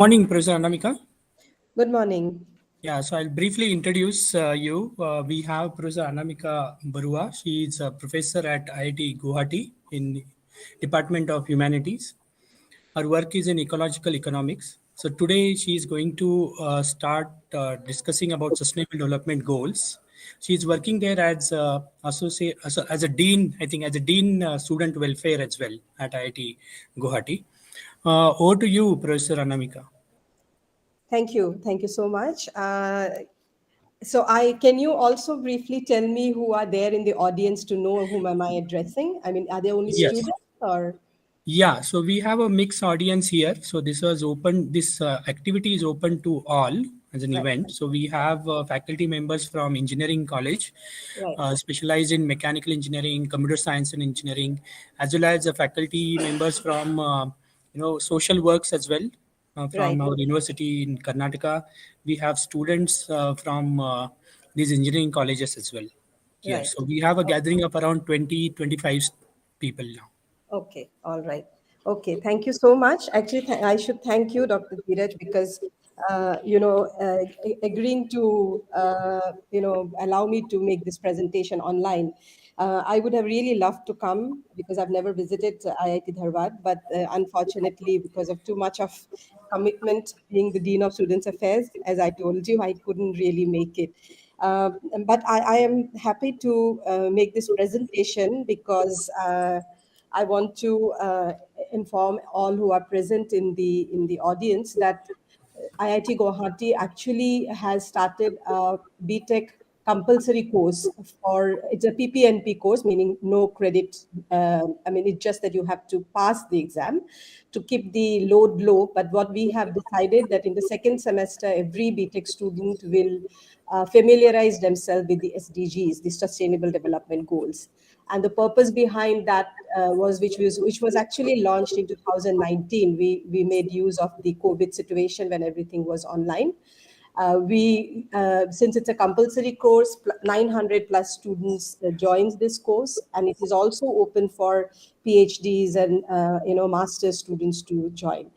Morning, Professor Anamika. Good morning. Yeah, so I'll briefly introduce you. We have Professor Anamika Barua. She is a professor at IIT Guwahati in the Department of Humanities. Her work is in ecological economics. So today she is going to start discussing about sustainable development goals. She is working there as as a dean, I think, as a dean student welfare as well at IIT Guwahati. Over to you, Professor Anamika. Thank you. Thank you so much. Can you also briefly tell me who are there in the audience to know whom am I addressing? I mean, are they only Yes. students or? Yeah, so we have a mixed audience here. So this was open. This activity is open to all as an Right, event. So we have faculty members from engineering college, right, specialized in mechanical engineering, computer science and engineering, as well as faculty members from social works as well from right, our university in Karnataka. We have students from these engineering colleges as well here. right. So we have a gathering of around 20-25 people now. Okay, all right. Okay, thank you so much. Actually, I should thank you, Dr. Dheeraj, because agreeing to allow me to make this presentation online. I would have really loved to come because I've never visited IIT Dharwad, but unfortunately, because of too much of commitment, being the Dean of Students Affairs, as I told you, I couldn't really make it. Uh, but I am happy to make this presentation because. I want to inform all who are present in the audience that IIT Guwahati actually has started a BTech compulsory course for it's a PPNP course, meaning no credit. I mean, it's just that you have to pass the exam to keep the load low. But what we have decided that in the second semester, every BTech student will familiarize themselves with the SDGs, the Sustainable Development Goals. And the purpose behind that which was actually launched in 2019. We made use of the COVID situation when everything was online. We Since it's a compulsory course, 900 plus students joins this course, and it is also open for PhDs and master's students to join.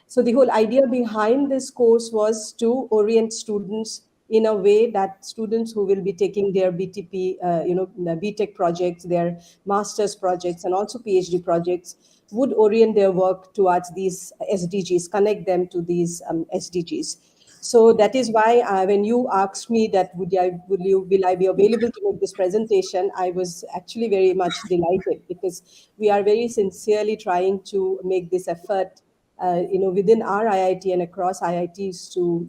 So the whole idea behind this course was to orient students in a way that students who will be taking their BTP, the BTech projects, their master's projects, and also PhD projects would orient their work towards these SDGs, connect them to these SDGs. So that is why when you asked me that will I be available to make this presentation, I was actually very much delighted because we are very sincerely trying to make this effort, within our IIT and across IITs to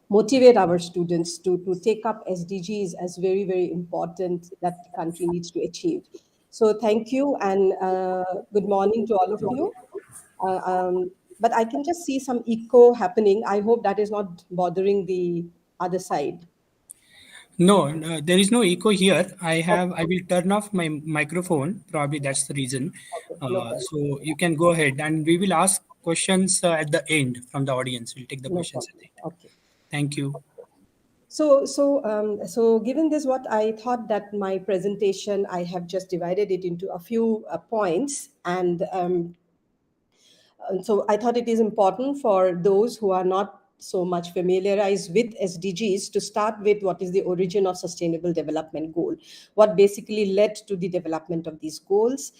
motivate our students to take up SDGs as very, very important that the country needs to achieve. So thank you and good morning to all of you. Uh, um, but I can just see some echo happening. I hope that is not bothering the other side. No, no, there is no echo here. Okay, I will turn off my microphone. Probably that's the reason. okay, no problem. So you can go ahead and we will ask questions at the end from the audience. We'll take the No questions at the problem. end. Okay. Thank you. So given this, what I thought that my presentation, I have just divided it into a few points, and so I thought it is important for those who are not so much familiarized with SDGs to start with what is the origin of Sustainable Development Goal, what basically led to the development of these goals.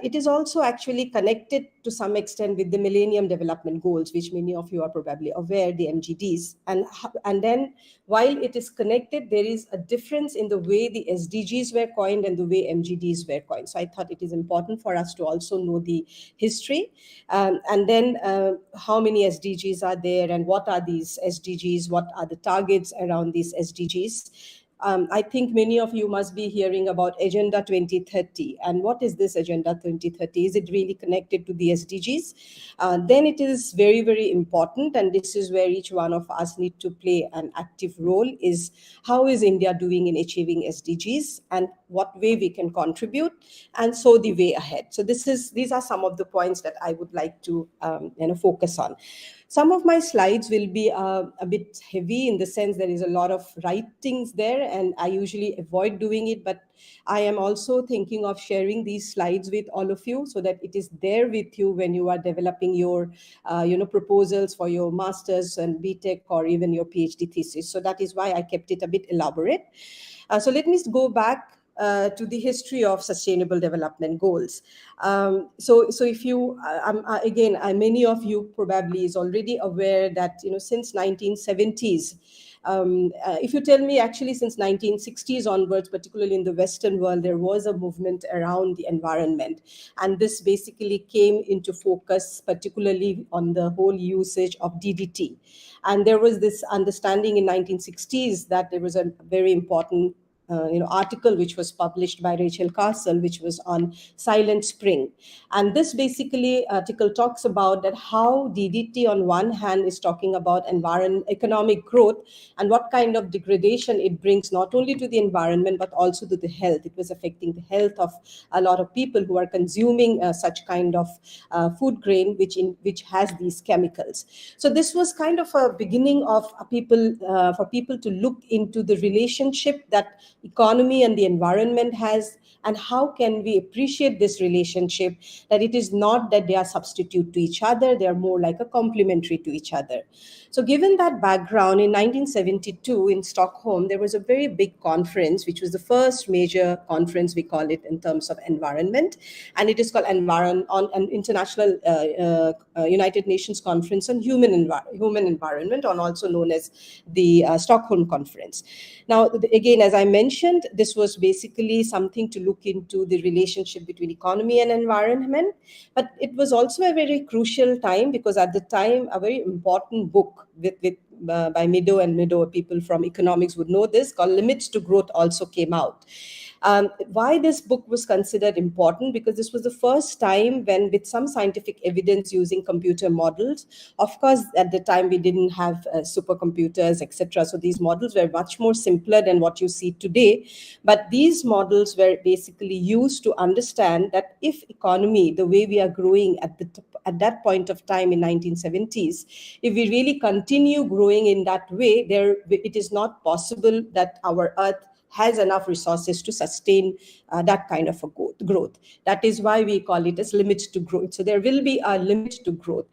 It is also actually connected to some extent with the Millennium Development Goals, which many of you are probably aware, the MGDs. And then while it is connected, there is a difference in the way the SDGs were coined and the way MGDs were coined. So I thought it is important for us to also know the history, and then how many SDGs are there and what are these SDGs, what are the targets around these SDGs. I think many of you must be hearing about Agenda 2030. And what is this Agenda 2030? Is it really connected to the SDGs? Then it is very, very important. And this is where each one of us need to play an active role, is how is India doing in achieving SDGs and what way we can contribute, and so the way ahead. So these are some of the points that I would like to focus on. Some of my slides will be a bit heavy in the sense there is a lot of writings there, and I usually avoid doing it, but I am also thinking of sharing these slides with all of you so that it is there with you when you are developing your proposals for your master's and BTech or even your PhD thesis. So that is why I kept it a bit elaborate. So let me go back to the history of sustainable development goals. So if you, again, many of you probably is already aware that, since 1970s, if you tell me actually since 1960s onwards, particularly in the Western world, there was a movement around the environment. And this basically came into focus, particularly on the whole usage of DDT. And there was this understanding in 1960s that there was a very important article which was published by Rachel Castle, which was on Silent Spring. And this basically article talks about that how DDT on one hand is talking about economic growth and what kind of degradation it brings not only to the environment but also to the health. It was affecting the health of a lot of people who are consuming such kind of food grain which has these chemicals. So this was kind of a beginning of for people to look into the relationship that economy and the environment has, and how can we appreciate this relationship, that it is not that they are substitute to each other, they are more like a complementary to each other. So given that background, in 1972 in Stockholm, there was a very big conference, which was the first major conference, we call it, in terms of environment, and it is called an International United Nations Conference on Human Environment, or also known as the Stockholm Conference. Now, again, as I mentioned, this was basically something to look into the relationship between economy and environment, but it was also a very crucial time because at the time, a very important book by Meadow, people from economics would know this, called Limits to Growth, also came out. Why this book was considered important? Because this was the first time when, with some scientific evidence using computer models, of course, at the time we didn't have supercomputers, etc. So these models were much more simpler than what you see today. But these models were basically used to understand that if economy, the way we are growing at that point of time in 1970s, if we really continue growing in that way, it is not possible that our Earth has enough resources to sustain that kind of a growth. That is why we call it as limits to growth. So there will be a limit to growth.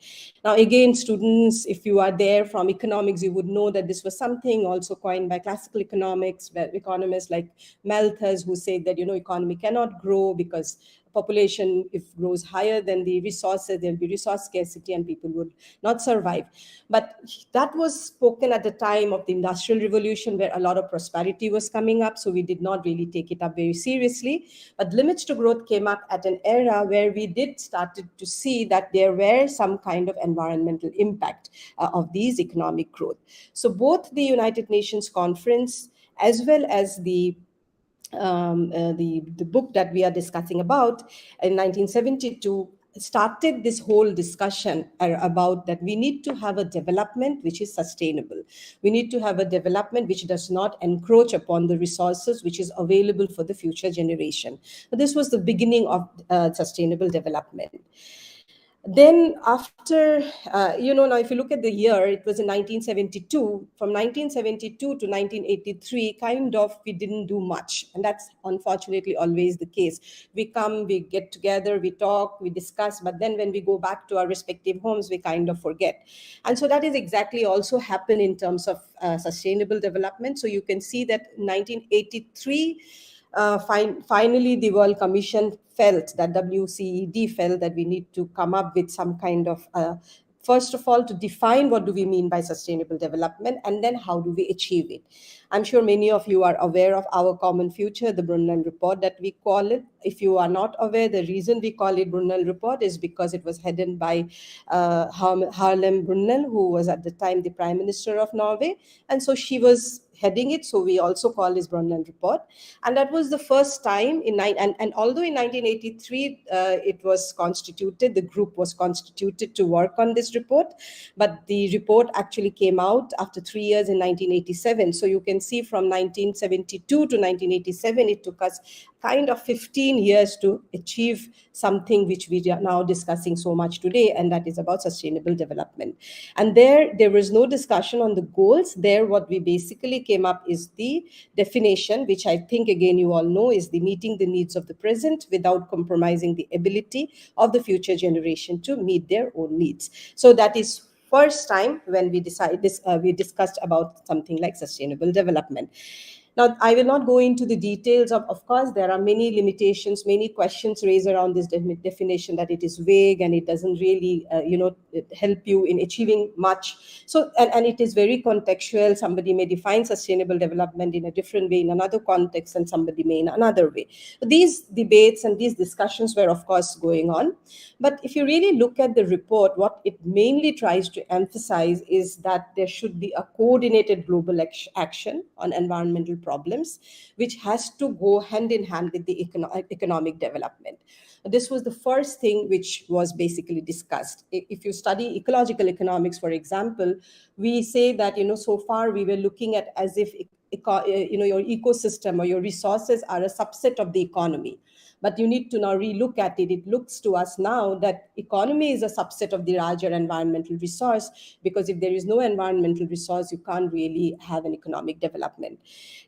Now, again, students, if you are there from economics, you would know that this was something also coined by classical economics, where economists like Malthus, who say that, economy cannot grow because population, if grows higher than the resources, there'll be resource scarcity and people would not survive. But that was spoken at the time of the Industrial Revolution, where a lot of prosperity was coming up. So we did not really take it up very seriously. But limits to growth came up at an era where we started to see that there were some kind of environmental impact of these economic growth. So both the United Nations Conference as well as the book that we are discussing about in 1972 started this whole discussion about that we need to have a development which is sustainable. We need to have a development which does not encroach upon the resources which is available for the future generation. So this was the beginning of sustainable development. Then after, now if you look at the year, it was in 1972. From 1972 to 1983, kind of, we didn't do much. And that's unfortunately always the case. We come, we get together, we talk, we discuss, but then when we go back to our respective homes, we kind of forget. And so that is exactly also happened in terms of sustainable development. So you can see that 1983, finally, the World Commission felt that WCED felt that we need to come up with some kind of, first of all, to define what do we mean by sustainable development, and then how do we achieve it. I'm sure many of you are aware of Our Common Future, the Brundtland Report that we call it. If you are not aware, the reason we call it Brundtland Report is because it was headed by Harlem Brundtland, who was at the time the Prime Minister of Norway. And so she was heading it, so we also call this Brundtland Report. And that was the first time and although in 1983 it was constituted, the group was constituted to work on this report, but the report actually came out after 3 years in 1987. So you can see from 1972 to 1987, it took us kind of 15 years to achieve something which we are now discussing so much today, and that is about sustainable development. And there was no discussion on the goals. There, what we basically came up is the definition, which I think, again, you all know, is the meeting the needs of the present without compromising the ability of the future generation to meet their own needs. So that is first time when we decided this, we discussed about something like sustainable development. Now, I will not go into the details of course, there are many limitations, many questions raised around this definition, that it is vague and it doesn't really, help you in achieving much. So, and it is very contextual. Somebody may define sustainable development in a different way in another context, and somebody may in another way. These debates and these discussions were, of course, going on. But if you really look at the report, what it mainly tries to emphasize is that there should be a coordinated global action on environmental problems, which has to go hand in hand with the economic development. This was the first thing which was basically discussed. If you study ecological economics, for example, we say that, so far we were looking at as if, your ecosystem or your resources are a subset of the economy. But you need to now relook at it. It looks to us now that economy is a subset of the larger environmental resource, because if there is no environmental resource, you can't really have an economic development.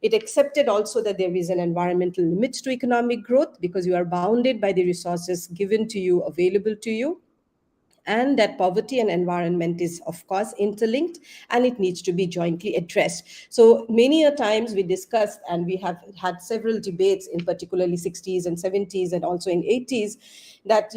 It accepted also that there is an environmental limit to economic growth, because you are bounded by the resources given to you, available to you, and that poverty and environment is, of course, interlinked, and it needs to be jointly addressed. So many a times we discussed, and we have had several debates in particularly 60s and 70s and also in 80s, that,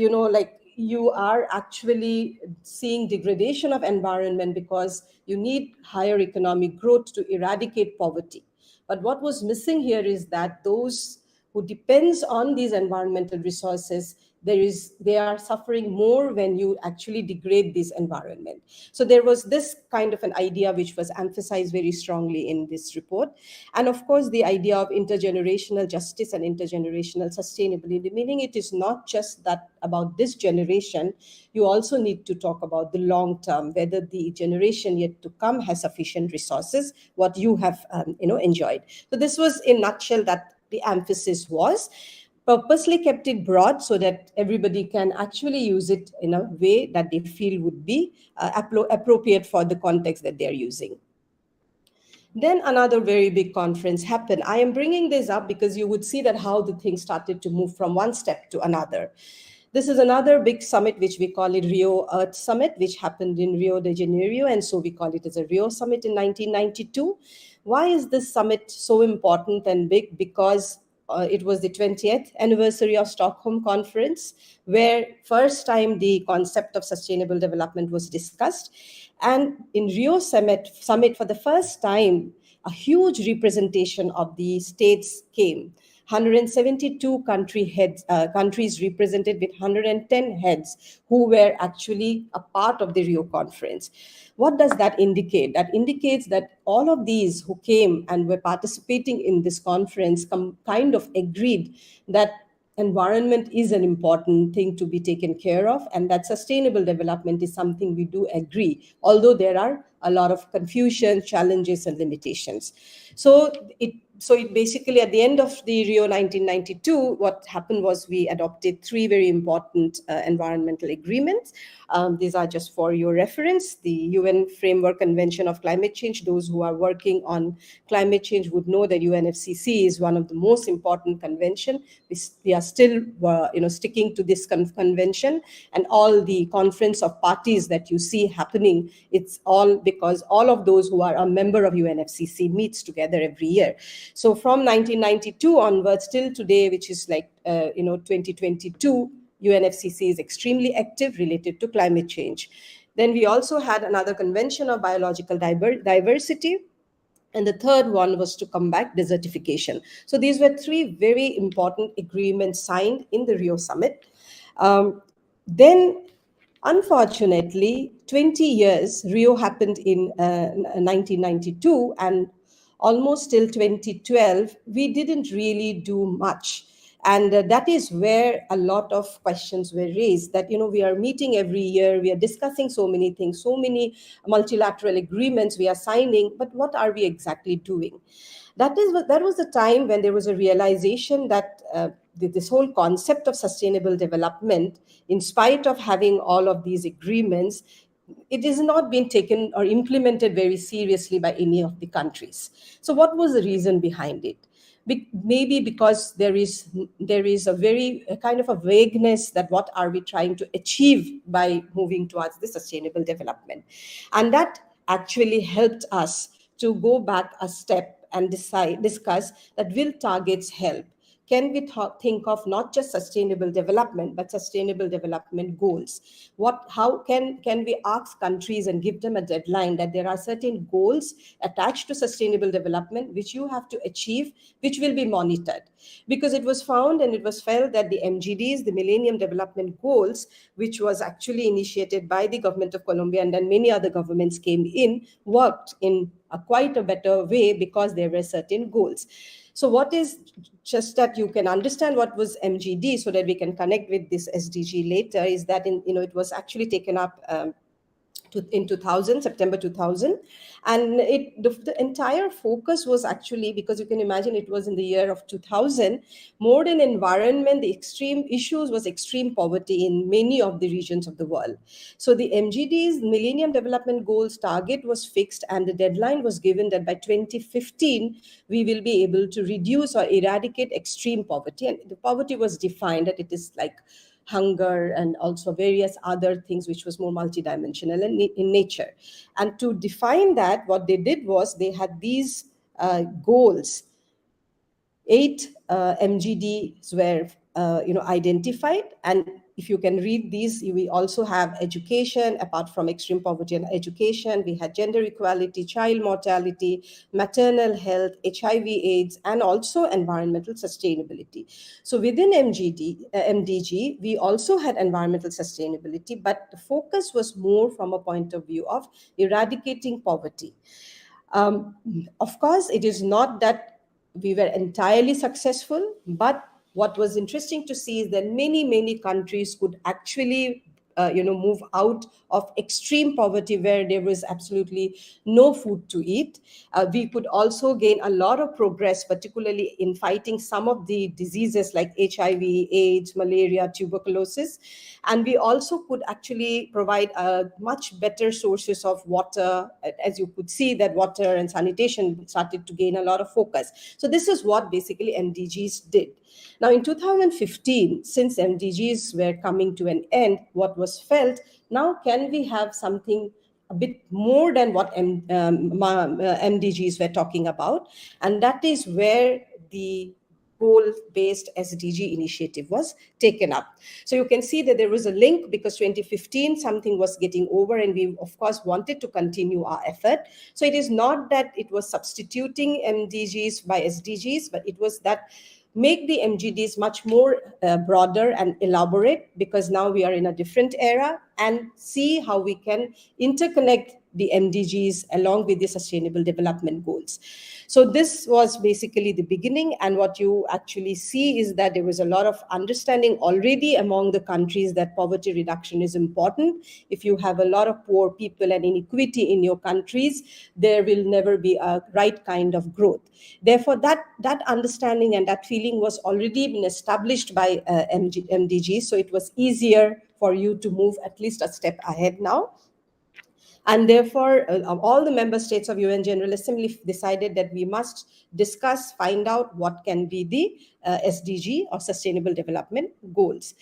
you are actually seeing degradation of environment because you need higher economic growth to eradicate poverty. But what was missing here is that those who depends on these environmental resources, they are suffering more when you actually degrade this environment. So there was this kind of an idea which was emphasized very strongly in this report. And of course, the idea of intergenerational justice and intergenerational sustainability, meaning it is not just that about this generation, you also need to talk about the long term, whether the generation yet to come has sufficient resources, what you have enjoyed. So this was in a nutshell that the emphasis was. Purposely kept it broad so that everybody can actually use it in a way that they feel would be appropriate for the context that they're using. Then another very big conference happened. I am bringing this up because you would see that how the thing started to move from one step to another. This is another big summit, which we call it Rio Earth Summit, which happened in Rio de Janeiro. And so we call it as a Rio Summit in 1992. Why is this summit so important and big? Because it was the 20th anniversary of Stockholm Conference, where first time the concept of sustainable development was discussed. And in Rio Summit, for the first time, a huge representation of the states came. 172 countries represented with 110 heads who were actually a part of the Rio conference. What does that indicate? That indicates that all of these who came and were participating in this conference kind of agreed that environment is an important thing to be taken care of, and that sustainable development is something we do agree, although there are a lot of confusion, challenges, and limitations. So it basically, at the end of the Rio 1992, what happened was we adopted three very important environmental agreements. These are just for your reference. The UN Framework Convention of Climate Change. Those who are working on climate change would know that UNFCCC is one of the most important convention. We are still sticking to this convention, and all the conference of parties that you see happening, it's all because all of those who are a member of UNFCCC meets together every year. So from 1992 onwards till today, which is like 2022, UNFCCC is extremely active related to climate change. Then we also had another convention of biological diversity. And the third one was to combat desertification. So these were three very important agreements signed in the Rio Summit. Then, unfortunately, 20 years, Rio happened in 1992, and almost till 2012, we didn't really do much. And that is where a lot of questions were raised, that, we are meeting every year, we are discussing so many things, so many multilateral agreements we are signing, but what are we exactly doing? That was the time when there was a realization that this whole concept of sustainable development, in spite of having all of these agreements, it has not been taken or implemented very seriously by any of the countries. So what was the reason behind it? Maybe because there is a kind of a vagueness, that what are we trying to achieve by moving towards the sustainable development. And that actually helped us to go back a step and discuss that, will targets help? Can we think of not just sustainable development, but sustainable development goals? How can we ask countries and give them a deadline, that there are certain goals attached to sustainable development which you have to achieve, which will be monitored? Because it was found and it was felt that the MGDs, the Millennium Development Goals, which was actually initiated by the government of Colombia, and then many other governments came in, worked in quite a better way, because there were certain goals. So what is, just that you can understand what was MGD, so that we can connect with this SDG later, is that it was actually taken up in 2000, September 2000. And the entire focus was actually, because you can imagine it was in the year of 2000, more than environment, the extreme issues was extreme poverty in many of the regions of the world. So the MGD's Millennium Development Goals target was fixed, and the deadline was given that by 2015, we will be able to reduce or eradicate extreme poverty. And the poverty was defined that it is like hunger and also various other things which was more multidimensional in nature. And to define that, what they did was they had these goals. 8 MGDs were identified, and if you can read these, we also have education. Apart from extreme poverty and education, we had gender equality, child mortality, maternal health, HIV/AIDS, and also environmental sustainability. So within MDG, we also had environmental sustainability, but the focus was more from a point of view of eradicating poverty. Of course, it is not that we were entirely successful, but what was interesting to see is that many countries could actually move out of extreme poverty, where there was absolutely no food to eat. We could also gain a lot of progress, particularly in fighting some of the diseases like HIV, AIDS, malaria, tuberculosis. And we also could actually provide much better sources of water. As you could see, that water and sanitation started to gain a lot of focus. So this is what basically MDGs did. Now, in 2015, since MDGs were coming to an end, what was felt, now can we have something a bit more than what MDGs were talking about? And that is where the goal-based SDG initiative was taken up. So you can see that there was a link, because 2015 something was getting over, and we of course wanted to continue our effort. So it is not that it was substituting MDGs by SDGs, but it was that make the MGDs much more broader and elaborate, because now we are in a different era, and see how we can interconnect the MDGs along with the Sustainable Development Goals. So this was basically the beginning, and what you actually see is that there was a lot of understanding already among the countries that poverty reduction is important. If you have a lot of poor people and inequity in your countries, there will never be a right kind of growth. Therefore, that understanding and that feeling was already been established by MDG, so it was easier for you to move at least a step ahead now. And therefore, all the member states of UN General Assembly decided that we must discuss, find out what can be the SDG or Sustainable Development Goals.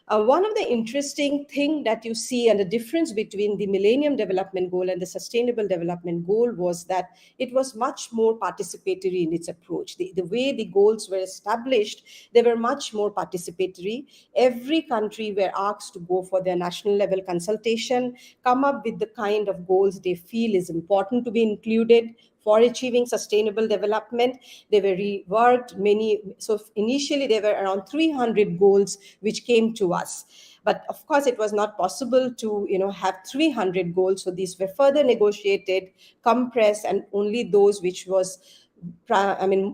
One of the interesting thing that you see, and the difference between the Millennium Development Goal and the Sustainable Development Goal, was that it was much more participatory in its approach. The way the goals were established, they were much more participatory. Every country were asked to go for their national level consultation, come up with the kind of goals they feel is important to be included for achieving sustainable development. They were reworked many. So initially there were around 300 goals which came to us. But of course, it was not possible to have 300 goals. So these were further negotiated, compressed, and only those which was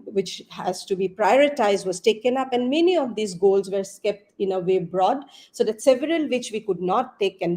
which has to be prioritized was taken up, and many of these goals were kept in a way broad, so that several which we could not take can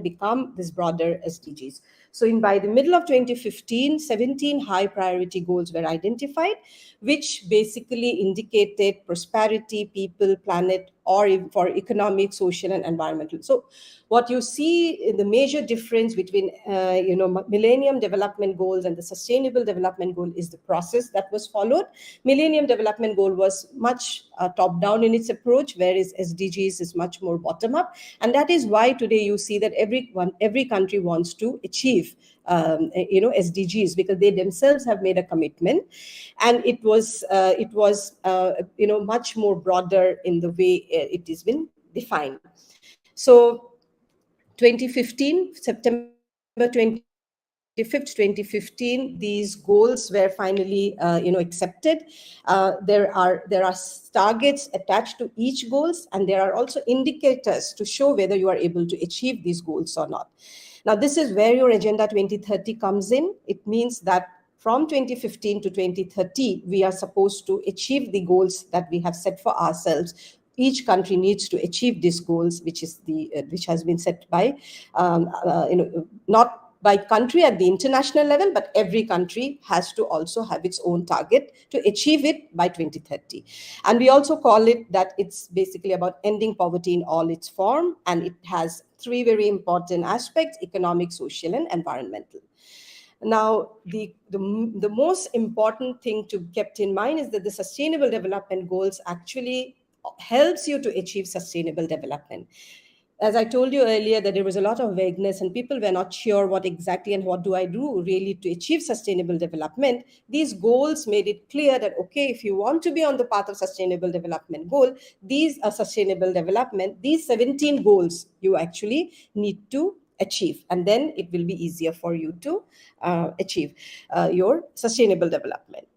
become this broader SDGs. So by the middle of 2015, 17 high priority goals were identified, which basically indicated prosperity, people, planet, or for economic, social, and environmental. So what you see in the major difference between Millennium Development Goals and the Sustainable Development Goal is the process that was followed. Millennium Development Goal was much top down in its approach, whereas SDGs is much more bottom up, and that is why today you see that every country wants to achieve SDGs, because they themselves have made a commitment, and it was much more broader in the way it has been defined. So 2015, September 25th, 2015, these goals were finally accepted. There are targets attached to each goals, and there are also indicators to show whether you are able to achieve these goals or not. Now, this is where your Agenda 2030 comes in. It means that from 2015 to 2030, we are supposed to achieve the goals that we have set for ourselves. Each country needs to achieve these goals, which has been set by not by country at the international level, but every country has to also have its own target to achieve it by 2030. And we also call it that it's basically about ending poverty in all its form, and it has three very important aspects: economic, social, and environmental. Now, the most important thing to keep in mind is that the Sustainable Development Goals actually helps you to achieve sustainable development. As I told you earlier, that there was a lot of vagueness and people were not sure what exactly and what do I do really to achieve sustainable development. These goals made it clear that, okay, if you want to be on the path of sustainable development goal, these are sustainable development, these 17 goals you actually need to achieve, and then it will be easier for you to achieve your sustainable development.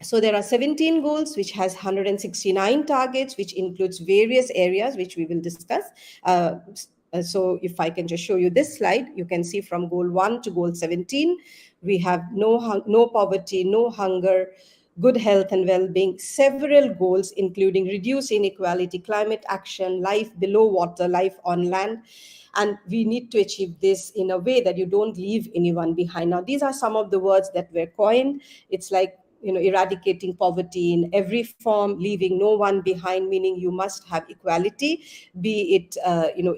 So there are 17 goals, which has 169 targets, which includes various areas, which we will discuss. So if I can just show you this slide, you can see from goal 1 to goal 17, we have no poverty, no hunger, good health and well-being, several goals, including reduce inequality, climate action, life below water, life on land. And we need to achieve this in a way that you don't leave anyone behind. Now, these are some of the words that were coined. It's like, eradicating poverty in every form, leaving no one behind, meaning you must have equality, be it,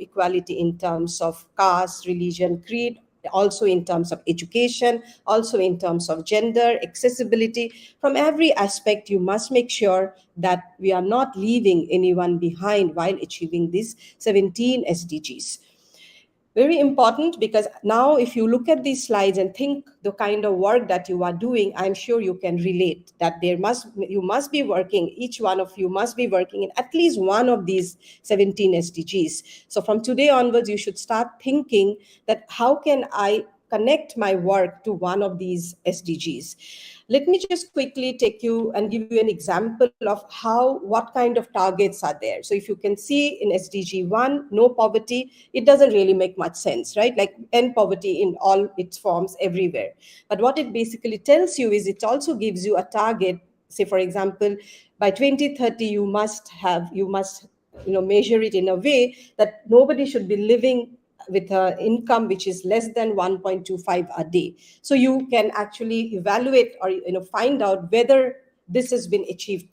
equality in terms of caste, religion, creed, also in terms of education, also in terms of gender, accessibility. From every aspect, you must make sure that we are not leaving anyone behind while achieving these 17 SDGs. Very important, because now if you look at these slides and think the kind of work that you are doing, I'm sure you can relate that you must be working, each one of you must be working in at least one of these 17 SDGs. So from today onwards, you should start thinking that how can I connect my work to one of these SDGs. Let me just quickly take you and give you an example of what kind of targets are there. So if you can see in SDG 1, no poverty, it doesn't really make much sense, right? Like end poverty in all its forms everywhere. But what it basically tells you is it also gives you a target. Say, for example, by 2030, you must measure it in a way that nobody should be living with an income which is less than 1.25 a day. So you can actually evaluate or find out whether this has been achieved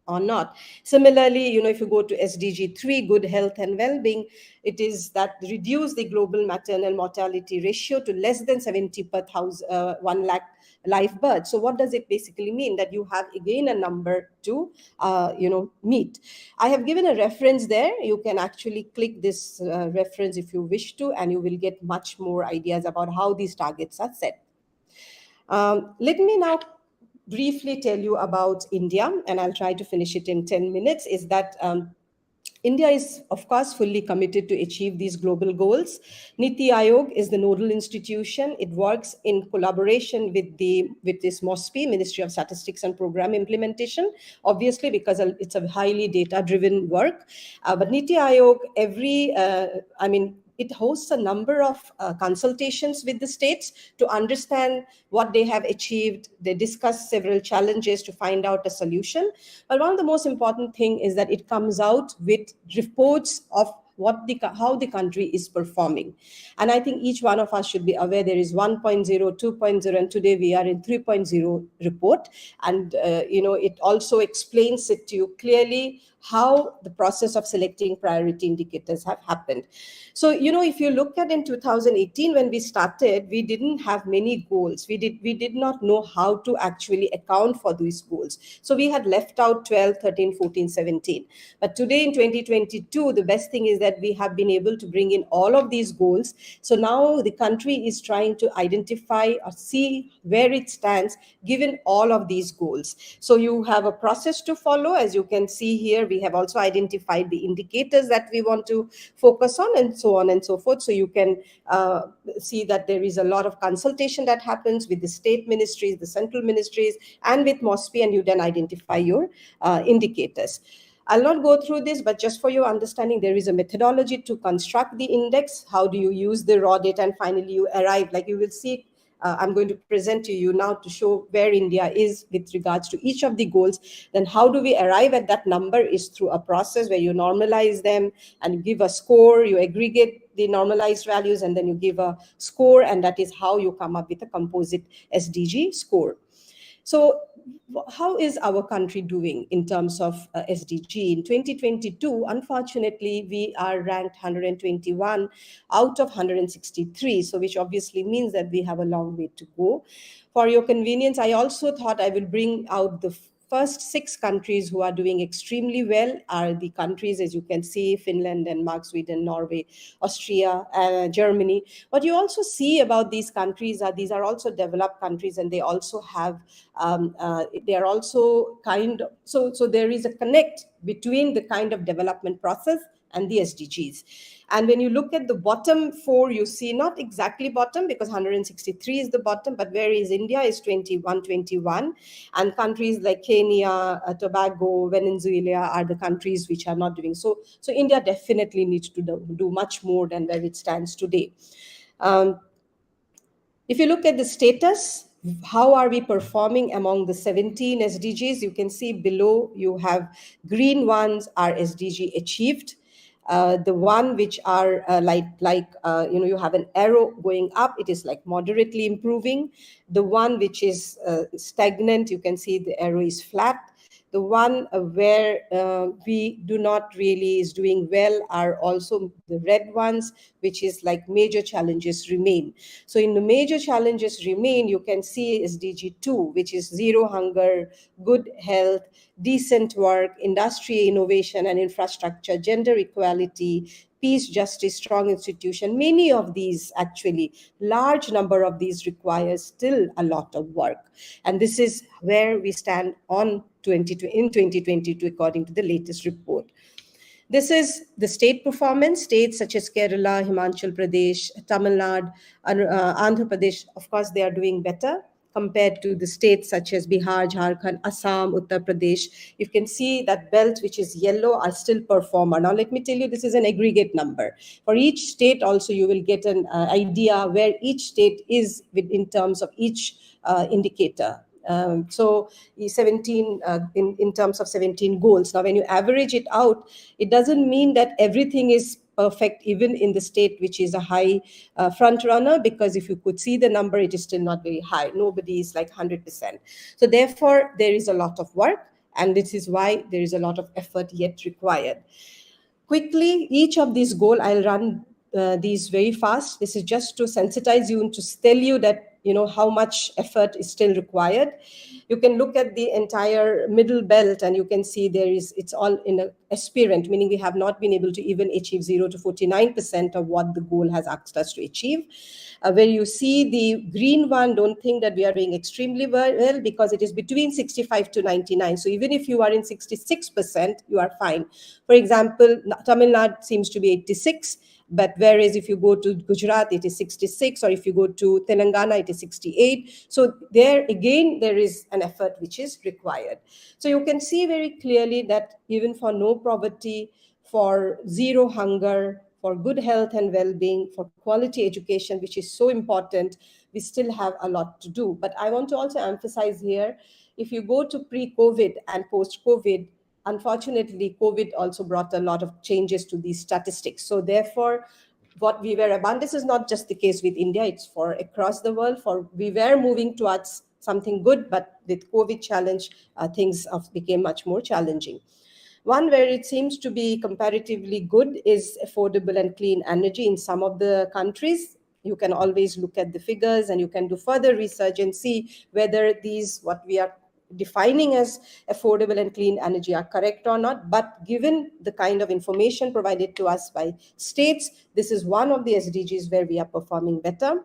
or not. Similarly, if you go to SDG 3, good health and well-being, it is that reduce the global maternal mortality ratio to less than 70 per 1 lakh live births. So what does it basically mean? That you have again a number to meet. I have given a reference there. You can actually click this reference if you wish to, and you will get much more ideas about how these targets are set. Let me now briefly tell you about India, and I'll try to finish it in 10 minutes, is that India is, of course, fully committed to achieve these global goals. Niti Aayog is the nodal institution. It works in collaboration with this MOSPI, Ministry of Statistics and Program Implementation, obviously because it's a highly data-driven work. But Niti Aayog, it hosts a number of consultations with the states to understand what they have achieved. They discuss several challenges to find out a solution. But one of the most important thing is that it comes out with reports of how the country is performing. And I think each one of us should be aware there is 1.0, 2.0, and today we are in 3.0 report. And it also explains it to you clearly how the process of selecting priority indicators have happened. So, if you look at in 2018, when we started, we didn't have many goals. We did not know how to actually account for these goals. So we had left out 12, 13, 14, 17. But today in 2022, the best thing is that we have been able to bring in all of these goals. So now the country is trying to identify or see where it stands given all of these goals. So you have a process to follow. As you can see here, we have also identified the indicators that we want to focus on, and so on and so forth. So you can see that there is a lot of consultation that happens with the state ministries, the central ministries, and with MOSPI, and you then identify your indicators. I'll not go through this, but just for your understanding, there is a methodology to construct the index. How do you use the raw data? And finally, you arrive, like you will see, I'm going to present to you now to show where India is with regards to each of the goals. Then how do we arrive at that number is through a process where you normalize them and give a score, you aggregate the normalized values, and then you give a score, and that is how you come up with a composite SDG score. So how is our country doing in terms of SDG? In 2022, unfortunately, we are ranked 121 out of 163, so which obviously means that we have a long way to go. For your convenience, I also thought I will bring out the first 6 countries who are doing extremely well are the countries, as you can see, Finland, Denmark, Sweden, Norway, Austria, Germany. What you also see about these countries are these are also developed countries, and they also have, they are also so there is a connect between the kind of development process and the SDGs. And when you look at the bottom 4, you see not exactly bottom because 163 is the bottom, but where is India is 21, and countries like Kenya, Tobago, Venezuela are the countries which are not doing so. So India definitely needs to do much more than where it stands today. If you look at the status, how are we performing among the 17 SDGs? You can see below you have green ones are SDG achieved. The one which are you have an arrow going up, it is like moderately improving. The one which is stagnant, you can see the arrow is flat. The one where we do not really is doing well are also the red ones, which is like major challenges remain. So in the major challenges remain, you can see SDG 2, which is zero hunger, good health, decent work, industry, innovation and infrastructure, gender equality, peace, justice, strong institution. Many of these, actually, large number of these requires still a lot of work. And this is where we stand in 2022, according to the latest report. This is the state performance. States such as Kerala, Himachal Pradesh, Tamil Nadu, Andhra Pradesh, of course, they are doing better compared to the states such as Bihar, Jharkhand, Assam, Uttar Pradesh. You can see that belt, which is yellow, are still performer. Now, let me tell you, this is an aggregate number. For each state also, you will get an idea where each state is in terms of each indicator. So 17 in terms of 17 goals. Now, when you average it out, it doesn't mean that everything is perfect, even in the state which is a high front runner, because if you could see the number, it is still not very high. Nobody is like 100%. So therefore, there is a lot of work, and this is why there is a lot of effort yet required. Quickly, each of these goals, I'll run these very fast. This is just to sensitize you and to tell you that how much effort is still required. You can look at the entire middle belt and you can see it's all in an aspirant, meaning we have not been able to even achieve 0 to 49% of what the goal has asked us to achieve. Where you see the green one, don't think that we are doing extremely well, because it is between 65 to 99. So even if you are in 66%, you are fine. For example, Tamil Nadu seems to be 86. But whereas if you go to Gujarat, it is 66, or if you go to Telangana, it is 68. So there again, there is an effort which is required. So you can see very clearly that even for no poverty, for zero hunger, for good health and well-being, for quality education, which is so important, we still have a lot to do. But I want to also emphasize here, if you go to pre-COVID and post-COVID, unfortunately, COVID also brought a lot of changes to these statistics. So therefore, what we were about, this is not just the case with India, it's for across the world. For we were moving towards something good, but with COVID challenge, things became much more challenging. One where it seems to be comparatively good is affordable and clean energy in some of the countries. You can always look at the figures and you can do further research and see whether these, what we are defining as affordable and clean energy, are correct or not. But given the kind of information provided to us by states, this is one of the SDGs where we are performing better.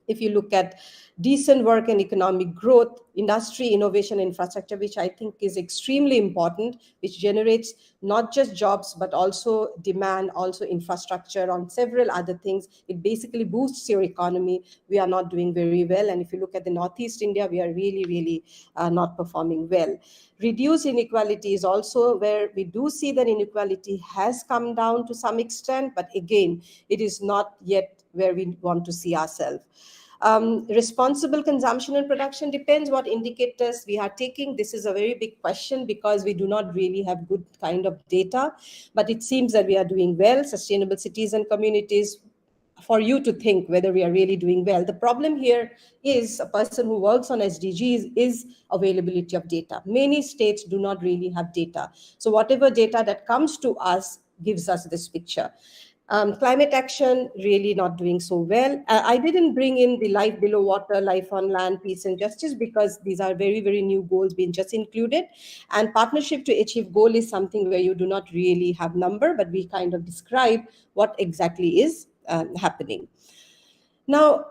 If you look at decent work and economic growth, industry, innovation, infrastructure, which I think is extremely important, which generates not just jobs, but also demand, also infrastructure on several other things. It basically boosts your economy. We are not doing very well. And if you look at the Northeast India, we are really, really not performing well. Reduce inequality is also where we do see that inequality has come down to some extent, but again, it is not yet where we want to see ourselves. Responsible consumption and production depends what indicators we are taking. This is a very big question because we do not really have good kind of data, but it seems that we are doing well. Sustainable cities and communities, for you to think whether we are really doing well. The problem here is a person who works on SDGs is availability of data. Many states do not really have data. So whatever data that comes to us gives us this picture. Climate action, really not doing so well. I didn't bring in the life below water, life on land, peace and justice, because these are very, very new goals being just included. And partnership to achieve goal is something where you do not really have number, but we kind of describe what exactly is happening. Now,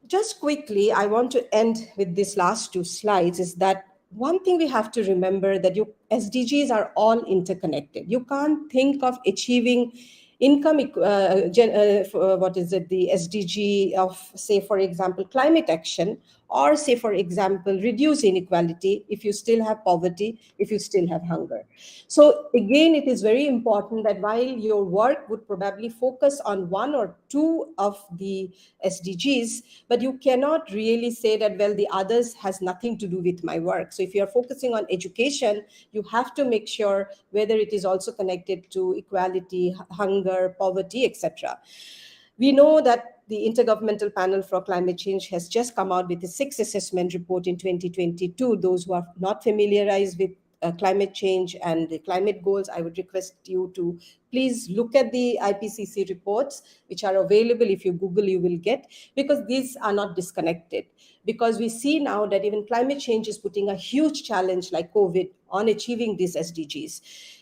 just quickly, I want to end with these last two slides, is that one thing we have to remember that SDGs are all interconnected. You can't think of achieving income, the SDG of, say, for example, climate action, or say, for example, reduce inequality if you still have poverty, if you still have hunger. So again, it is very important that while your work would probably focus on one or two of the SDGs, but you cannot really say that, well, the others has nothing to do with my work. So if you are focusing on education, you have to make sure whether it is also connected to equality, hunger, poverty, etc. We know that the Intergovernmental Panel for Climate Change has just come out with a 6th assessment report in 2022. Those who are not familiarized with climate change and the climate goals, I would request you to please look at the IPCC reports, which are available. If you Google, you will get, because these are not disconnected. Because we see now that even climate change is putting a huge challenge like COVID on achieving these SDGs.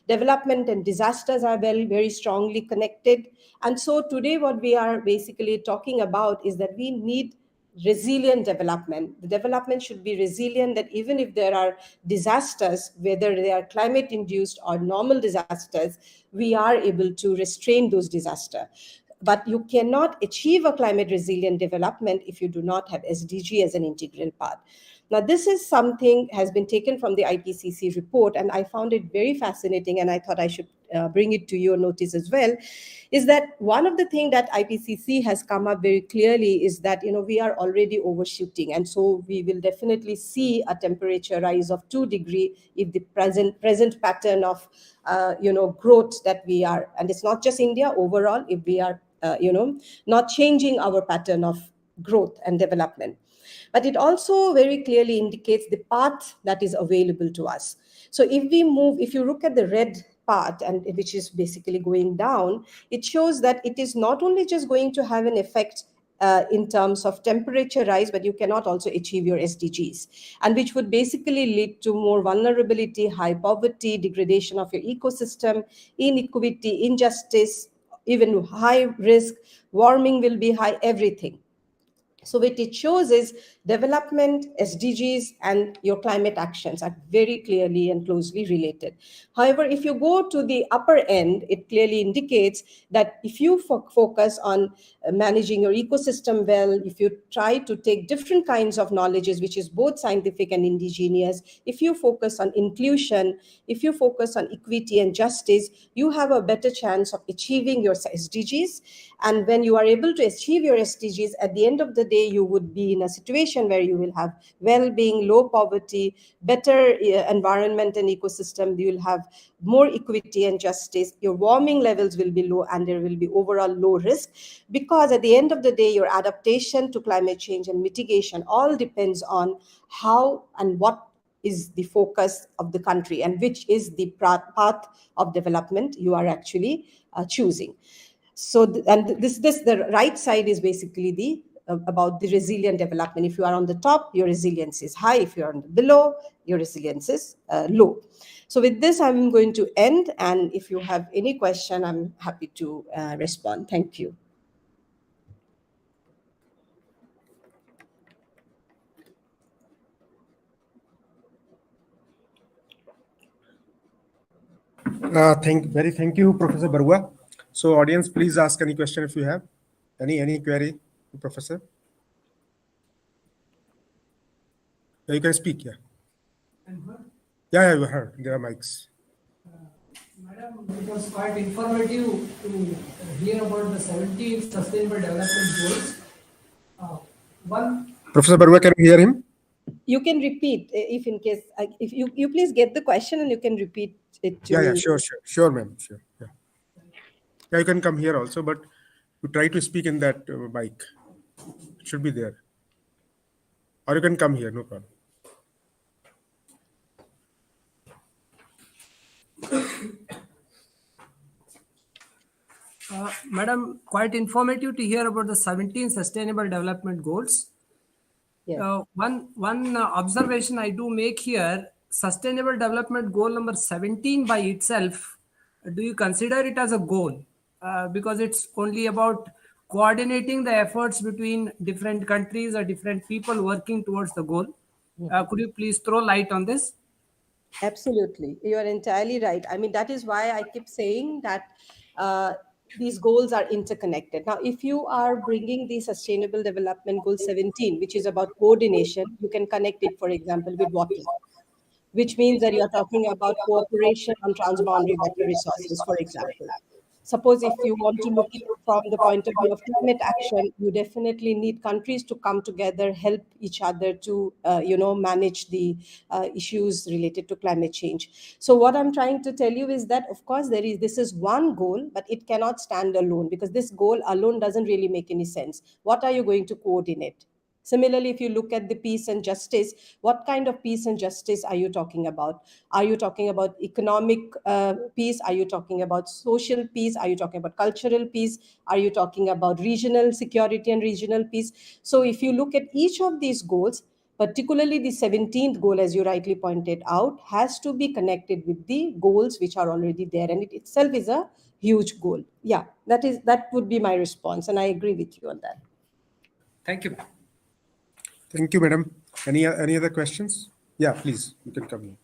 Development and disasters are very strongly connected. And so today what we are basically talking about is that we need resilient development. The development should be resilient, that even if there are disasters, whether they are climate induced or normal disasters, we are able to restrain those disasters. But you cannot achieve a climate resilient development if you do not have SDG as an integral part. Now, this is something has been taken from the IPCC report, and I found it very fascinating, and I thought I should bring it to your notice as well, is that one of the things that IPCC has come up very clearly is that, we are already overshooting. And so we will definitely see a temperature rise of 2 degrees if the present pattern of, growth that we are, and it's not just India, overall, if we are, not changing our pattern of growth and development. But it also very clearly indicates the path that is available to us. So if you look at the red part, and which is basically going down, it shows that it is not only just going to have an effect in terms of temperature rise, but you cannot also achieve your SDGs, and which would basically lead to more vulnerability, high poverty, degradation of your ecosystem, inequity, injustice, even high risk, warming will be high, everything. So what it shows is development, SDGs, and your climate actions are very clearly and closely related. However, if you go to the upper end, it clearly indicates that if you focus on managing your ecosystem well, if you try to take different kinds of knowledges, which is both scientific and indigenous, if you focus on inclusion, if you focus on equity and justice, you have a better chance of achieving your SDGs. And when you are able to achieve your SDGs, at the end of the day, you would be in a situation where you will have well-being, low poverty, better environment and ecosystem. You will have more equity and justice. Your warming levels will be low, and there will be overall low risk, because at the end of the day, your adaptation to climate change and mitigation all depends on how and what is the focus of the country and which is the path of development you are actually choosing. So, the right side is basically the about the resilient development. If you are on the top, your resilience is high. If you are on the below, your resilience is low. So with this, I'm going to end. And if you have any question, I'm happy to respond. Thank you. Thank you, Professor Barua. So, audience, please ask any question if you have any query, Professor. Yeah, you can speak. Yeah. Yeah, you heard. There are mics. Madam, it was quite informative to hear about the 17 Sustainable Development Goals. One, Professor Barua, can you hear him? You can repeat if in case, if you please get the question and you can repeat it to me. Yeah, sure, ma'am, sure. Yeah, you can come here also, but you try to speak in that mic. It should be there. Or you can come here, no problem. Madam, quite informative to hear about the 17 Sustainable Development Goals. Yes. One observation I do make here, Sustainable Development Goal number 17 by itself, do you consider it as a goal? Because it's only about coordinating the efforts between different countries or different people working towards the goal. Could you please throw light on this? Absolutely. You are entirely right. I mean, that is why I keep saying that these goals are interconnected. Now, if you are bringing the Sustainable Development Goal 17, which is about coordination, you can connect it, for example, with water, which means that you are talking about cooperation on transboundary water resources, for example. Suppose if you want to look at it from the point of view of climate action, you definitely need countries to come together, help each other to, manage the issues related to climate change. So what I'm trying to tell you is that, of course, this is one goal, but it cannot stand alone, because this goal alone doesn't really make any sense. What are you going to coordinate? Similarly, if you look at the peace and justice, what kind of peace and justice are you talking about? Are you talking about economic peace? Are you talking about social peace? Are you talking about cultural peace? Are you talking about regional security and regional peace? So if you look at each of these goals, particularly the 17th goal, as you rightly pointed out, has to be connected with the goals which are already there. And it itself is a huge goal. Yeah, that would be my response. And I agree with you on that. Thank you. Thank you, madam. Any other questions? Yeah, please, you can come here.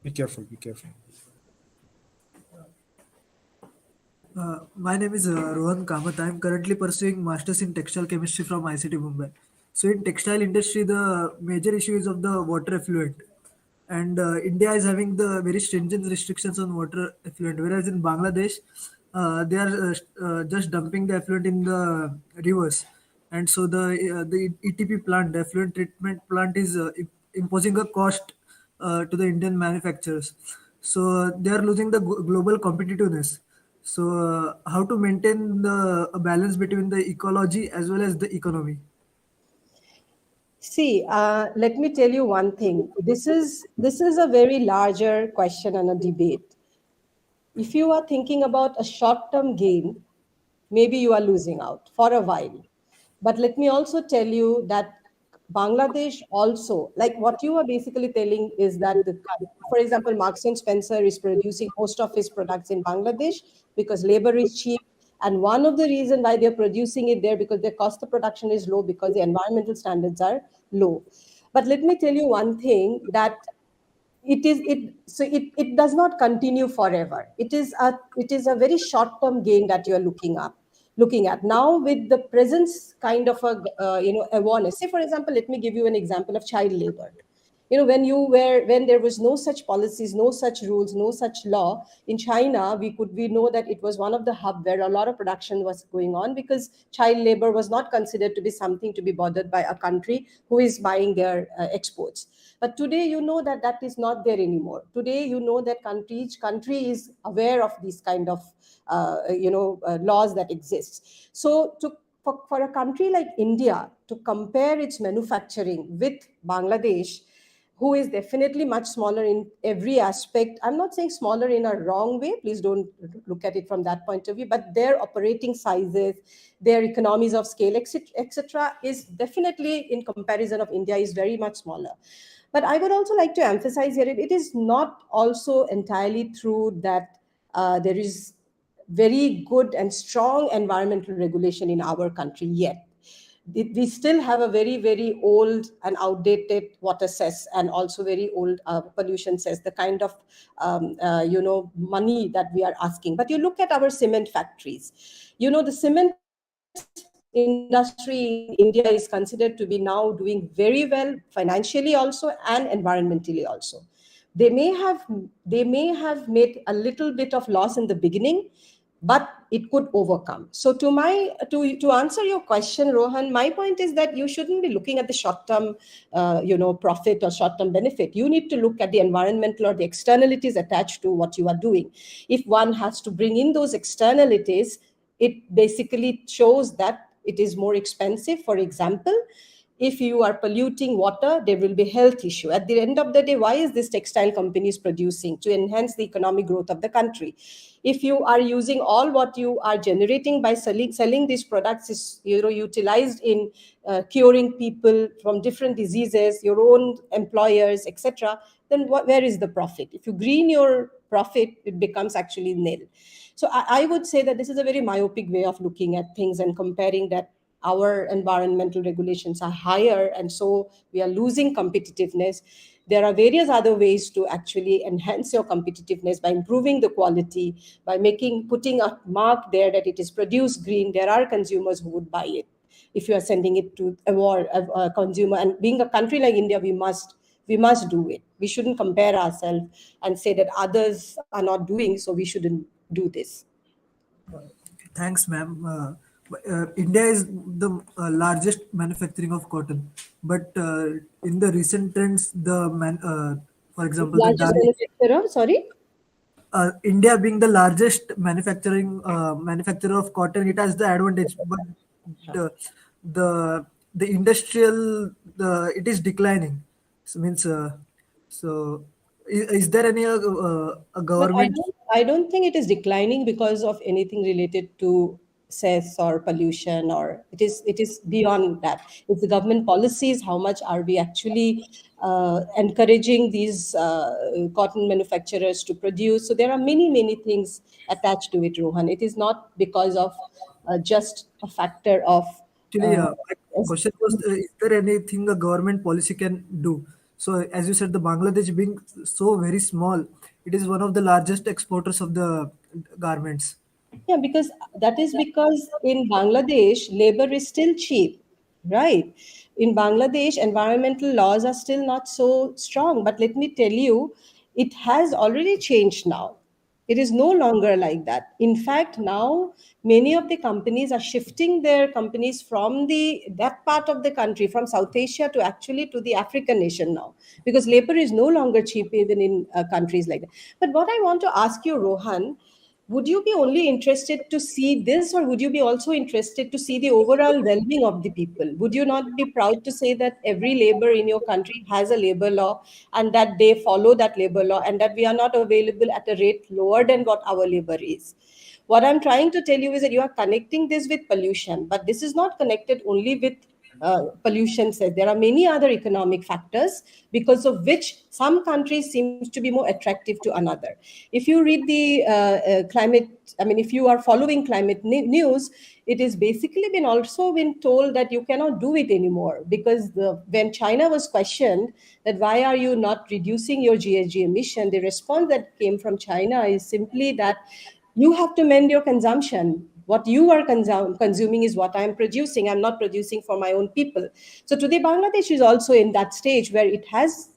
Be careful. My name is Rohan Kamath. I am currently pursuing Masters in Textile Chemistry from ICT Mumbai. So in textile industry, the major issue is of the water effluent. And India is having the very stringent restrictions on water effluent, whereas in Bangladesh, they are just dumping the effluent in the rivers. And so the ETP plant, the effluent treatment plant, is imposing a cost to the Indian manufacturers. So they are losing the global competitiveness. So how to maintain a balance between the ecology as well as the economy? See, let me tell you one thing. This is a very larger question and a debate. If you are thinking about a short-term gain, maybe you are losing out for a while. But let me also tell you that Bangladesh also, like what you are basically telling is that, for example, Marks and Spencer is producing most of his products in Bangladesh because labor is cheap And one of the reasons why they're producing it there, because their cost of production is low, because the environmental standards are low. But let me tell you one thing, that it does not continue forever. It is a very short term gain that you are looking at now, with the presence kind of a awareness. Say, for example, let me give you an example of child labor. When there was no such policies, no such rules, no such law in China, we know that it was one of the hub where a lot of production was going on, because child labor was not considered to be something to be bothered by a country who is buying their exports. But today, that is not there anymore. Today, that each country is aware of these kind of laws that exist. So for a country like India to compare its manufacturing with Bangladesh, who is definitely much smaller in every aspect. I'm not saying smaller in a wrong way. Please don't look at it from that point of view. But their operating sizes, their economies of scale, etc., is definitely, in comparison of India, is very much smaller. But I would also like to emphasize here, it is not also entirely true that there is very good and strong environmental regulation in our country yet. We still have a very, very old and outdated water cess, and also very old pollution cess, the kind of money that we are asking. But you look at our cement factories, the cement industry in India is considered to be now doing very well financially also, and environmentally also. They may have made a little bit of loss in the beginning, but it could overcome. So to answer your question, Rohan, my point is that you shouldn't be looking at the short-term profit or short-term benefit. You need to look at the environmental or the externalities attached to what you are doing. If one has to bring in those externalities, it basically shows that it is more expensive. For example, if you are polluting water, there will be health issue. At the end of the day, why is this textile companies producing? To enhance the economic growth of the country. If you are using all what you are generating by selling these products is utilized in curing people from different diseases, your own employers, etc., then where is the profit? If you green your profit, it becomes actually nil. So I would say that this is a very myopic way of looking at things and comparing that our environmental regulations are higher, and so we are losing competitiveness. There are various other ways to actually enhance your competitiveness by improving the quality, by putting a mark there that it is produced green. There are consumers who would buy it if you are sending it to a consumer. And being a country like India, we must do it. We shouldn't compare ourselves and say that others are not doing, so we shouldn't do this. Thanks, ma'am. India is the largest manufacturing of cotton, but in the recent trends, for example, Largest manufacturer, sorry? India being the largest manufacturer of cotton, it has the advantage, but the the industrial it is declining. So means is there any a But government? I don't think it is declining because of anything related to cess or pollution, or it is beyond that. It's the government policies. How much are we actually encouraging these cotton manufacturers to produce? So there are many things attached to it, Rohan. It is not because of just a factor of Actually, my question was, is there anything a government policy can do? So, as you said, the Bangladesh being so very small, it is one of the largest exporters of the garments. Yeah, because that is because in Bangladesh, labor is still cheap, right? In Bangladesh, environmental laws are still not so strong. But let me tell you, it has already changed now. It is no longer like that. In fact, now many of the companies are shifting their companies from that part of the country, from South Asia to actually to the African nation now, because labor is no longer cheap even in countries like that. But what I want to ask you, Rohan, would you be only interested to see this, or would you be also interested to see the overall well-being of the people? Would you not be proud to say that every labor in your country has a labor law, and that they follow that labor law, and that we are not available at a rate lower than what our labor is? What I'm trying to tell you is that you are connecting this with pollution, but this is not connected only with pollution said. There are many other economic factors because of which some countries seems to be more attractive to another. If you read the climate, I mean, if you are following climate news, it is basically been also been told that you cannot do it anymore, because when China was questioned that why are you not reducing your GHG emission, the response that came from China is simply that you have to mend your consumption. What you are consuming is what I'm producing. I'm not producing for my own people. So today, Bangladesh is also in that stage where it has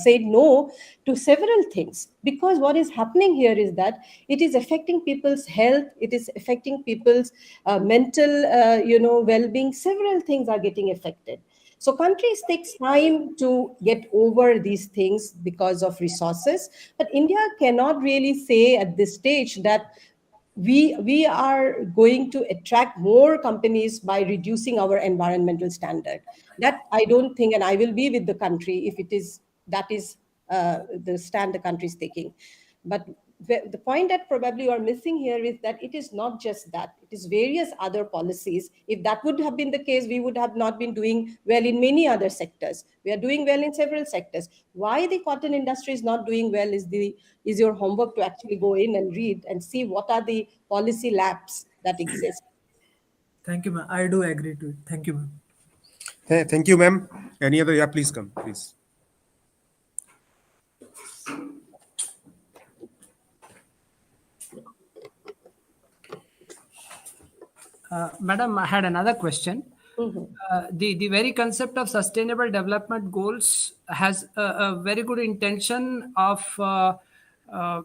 said no to several things, because what is happening here is that it is affecting people's health, it is affecting people's mental well-being. Several things are getting affected. So countries takes time to get over these things because of resources, but India cannot really say at this stage that we are going to attract more companies by reducing our environmental standard. That I don't think, and I will be with the country if it is that is the stand the country is taking. But the point that probably you are missing here is that it is not just that, it is various other policies. If that would have been the case, we would have not been doing well in many other sectors. We are doing well in several sectors. Why the cotton industry is not doing well is your homework to actually go in and read and see what are the policy laps that exist. Thank you, ma'am. I do agree to it. Thank you, ma'am. Hey, thank you, ma'am. Any other? Yeah, please come, please. Madam, I had another question. Mhm. The very concept of sustainable development goals has a very good intention of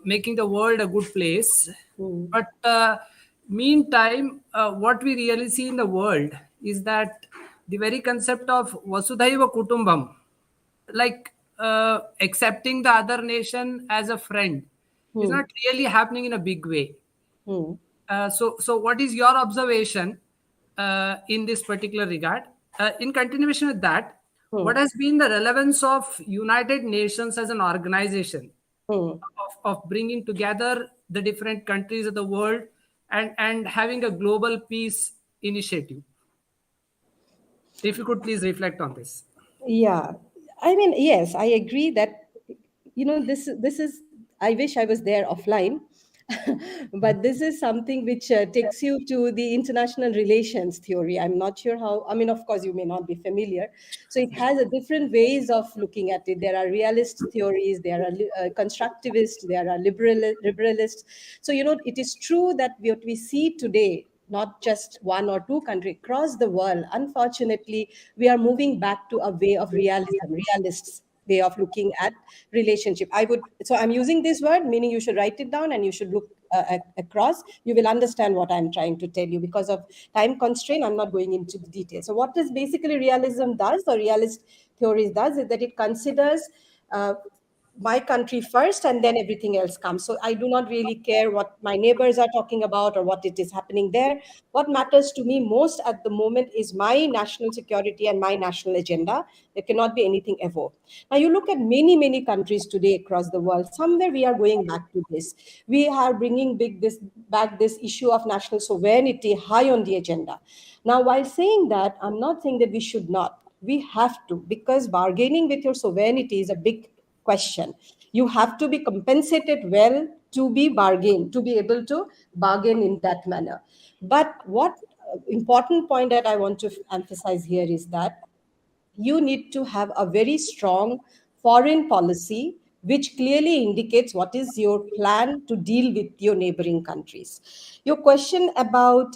making the world a good place. But meantime, what we really see in the world is that the very concept of Vasudhaiva Kutumbam, like accepting the other nation as a friend, is not really happening in a big way. Hmm. So what is your observation in this particular regard? In continuation with that, what has been the relevance of United Nations as an organization of bringing together the different countries of the world and having a global peace initiative? If you could please reflect on this. Yeah, I mean, yes, I agree that this is. I wish I was there offline, but this is something which takes you to the international relations theory. I'm not sure how. I mean, of course, you may not be familiar. So it has a different ways of looking at it. There are realist theories, there are constructivists, there are liberalists. So it is true that what we see today, not just one or two countries across the world, unfortunately, we are moving back to a way of realists way of looking at relationship. I'm using this word, meaning you should write it down and you should look across. You will understand what I'm trying to tell you. Because of time constraint, I'm not going into the details. So what is basically realism does, or realist theories does, is that it considers my country first and then everything else comes. So I do not really care what my neighbors are talking about or what it is happening there. What matters to me most at the moment is my national security and my national agenda. There cannot be anything above. Now you look at many countries today across the world. Somewhere we are going back to this. We are bringing back this issue of national sovereignty high on the agenda. Now, while saying that, I'm not saying that we should not. We have to, because bargaining with your sovereignty is a big question. You have to be compensated well to be bargained, to be able to bargain in that manner. But what important point that I want to emphasize here is that you need to have a very strong foreign policy which clearly indicates what is your plan to deal with your neighboring countries. Your question about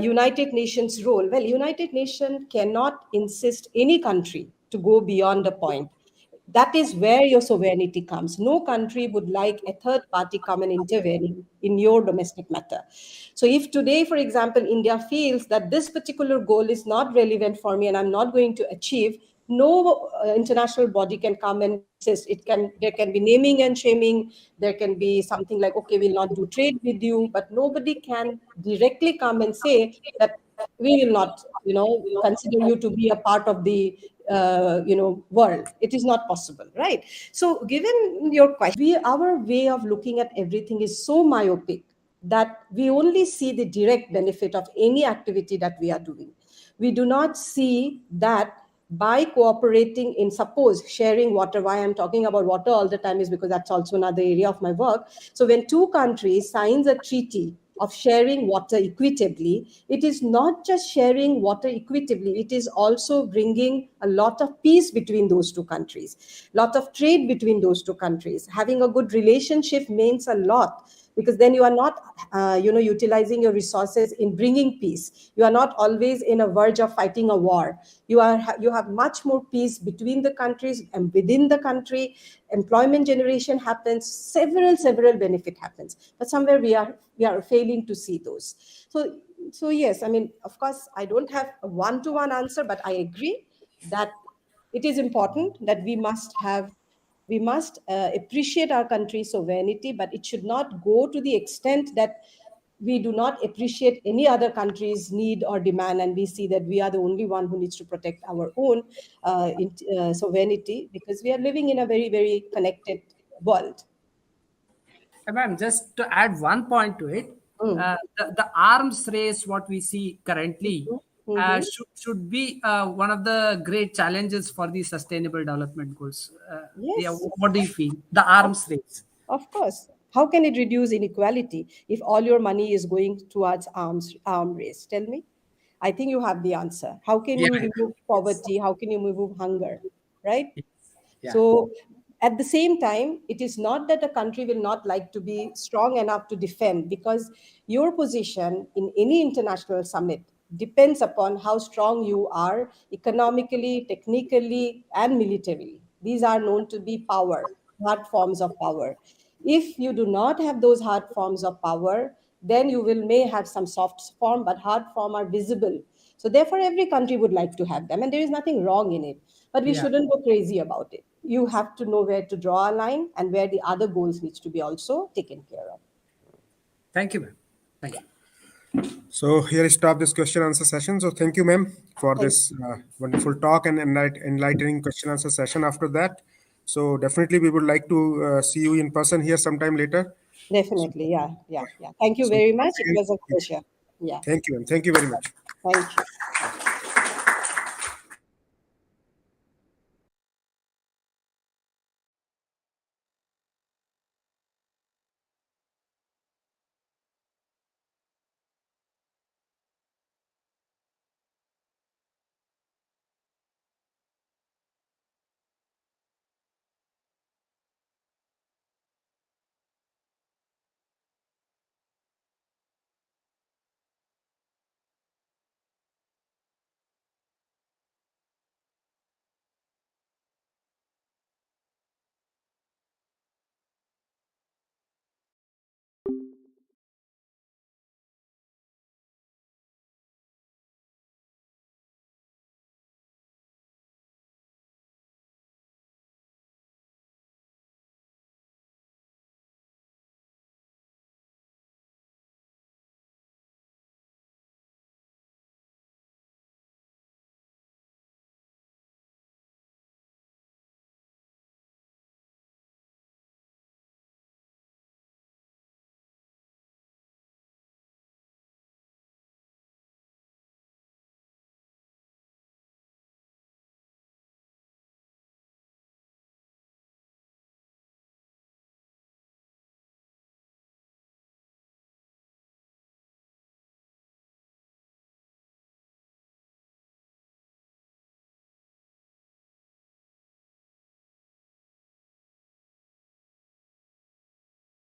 United Nations role, well, United Nations cannot insist any country to go beyond a point. That is where your sovereignty comes. No country would like a third party come and intervene in your domestic matter. So if today, for example, India feels that this particular goal is not relevant for me and I'm not going to achieve, no international body can come and insist. There can be naming and shaming. There can be something like, okay, we'll not do trade with you, but nobody can directly come and say that we will not, consider you to be a part of the world. It is not possible, right? So given your question, our way of looking at everything is so myopic that we only see the direct benefit of any activity that we are doing. we do not see that by cooperating in, suppose, sharing water. Why I'm talking about water all the time is because that's also another area of my work. So when two countries signs a treaty of sharing water equitably, it is not just sharing water equitably, it is also bringing a lot of peace between those two countries, lot of trade between those two countries. Having a good relationship means a lot, because then you are not utilizing your resources in bringing peace. You are not always in a verge of fighting a war. You have much more peace between the countries and within the country. Employment generation happens, several benefit happens, but somewhere we are failing to see those. So yes, I mean, of course I don't have a one-to-one answer, but I agree that it is important that we must appreciate our country's sovereignty, but it should not go to the extent that we do not appreciate any other country's need or demand, and we see that we are the only one who needs to protect our own sovereignty, because we are living in a very connected world. Ma'am, just to add one point to it, Mm. the arms race, what we see currently, Mhm. should be one of the great challenges for the Sustainable Development Goals. Yeah, Yes. what do you feel? The arms race. Of course. How can it reduce inequality if all your money is going towards arm race? Tell me. I think you have the answer. How can Yeah. you remove poverty? How can you remove hunger? Right? Yeah. So, at the same time, it is not that a country will not like to be strong enough to defend, because your position in any international summit depends upon how strong you are economically, technically, and militarily. These are known to be power, hard forms of power. If you do not have those hard forms of power, then you will may have some soft form, but hard form are visible. So therefore, every country would like to have them, and there is nothing wrong in it. But we Yeah. shouldn't go crazy about it. You have to know where to draw a line and where the other goals needs to be also taken care of. Thank you, ma'am. Thank you. So here I stop this question answer session. So thank you, ma'am, for Thank this wonderful talk and enlightening question answer session. After that, so definitely we would like to see you in person here sometime later. So, Definitely. Yeah. Thank you so very much. It was a pleasure. Yeah. thank you, ma'am. Thank you very much. Thank you.